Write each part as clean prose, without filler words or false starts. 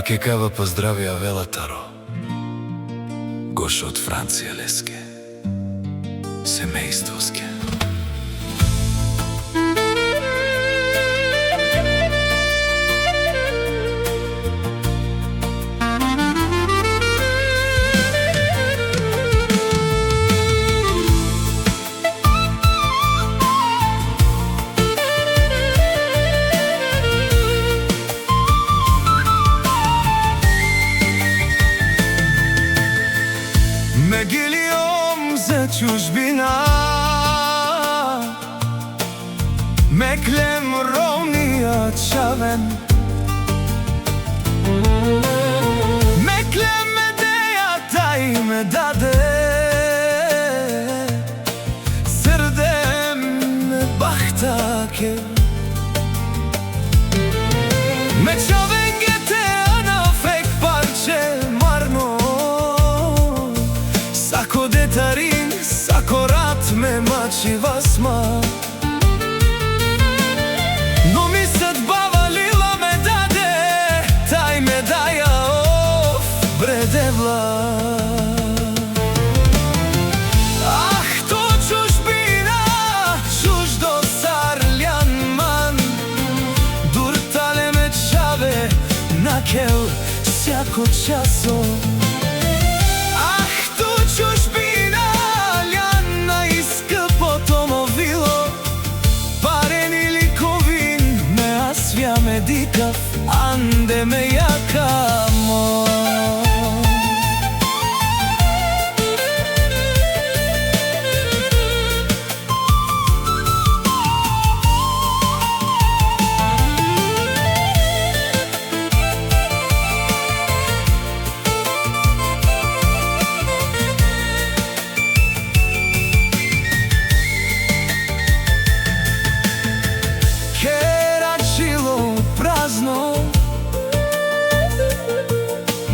Пак е кава поздравија Велатаро, Гошо од Франција леске, семејствоске. Мегилиом за чужбина, меклем ровниот чавен, меклем медејата и ме даде, срдем ме бахтаке. Ме чавен гете анафек парче марно, сако детарин, сако рат ме мачи васма. Но ми съдбава лила ме даде, тај ме даја оф бредевла. Ах, то чужбина, чуждо сарлјан ман, дуртале ме чаве на кел сјако часо. Чужбина, љана и скъпо томовило, парен или ковин, ме асвја ме дикав, анде ме јакамо.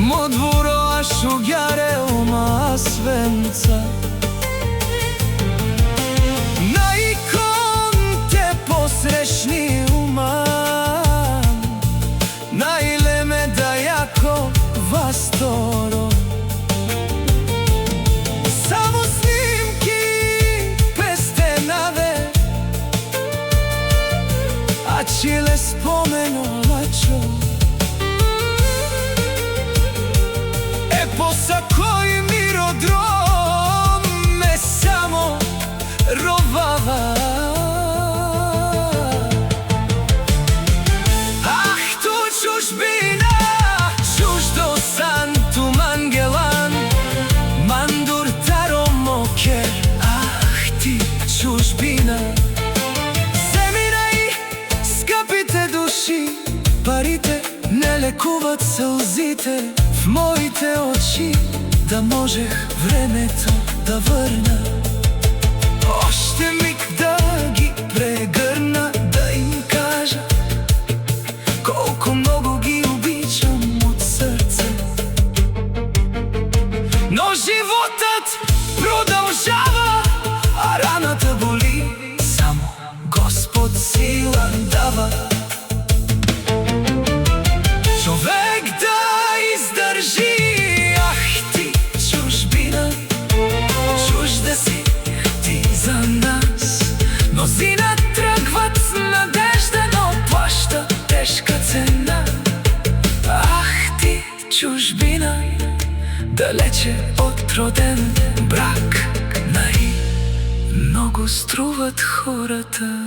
Мо дворо шуѓаре ума свенца, на икон те посрешни умам, најле ме да јако васторо. Само снимки пестенаве, а чиле спомено лачо. Поса кој миродром ме само ровава. Ах, ту чужбина, чуждо сан ту мангелан, мандур таро мокер. Ах ти чужбина, земина и скъпите души, парите не лекуват сълзите. В моите очи да можех времето да върна, още миг да ги прегърна, да им кажа колко много ги обичам от сърце. Но животът продължава, а раната боли, само Господ сила дава. Човек да издържи, ах ти чужбина, чужда си ти за нас. Мнозина тръгват с надежда, но плаща тежка цена. Ах ти чужбина, далече от роден брак, най-много струват хората.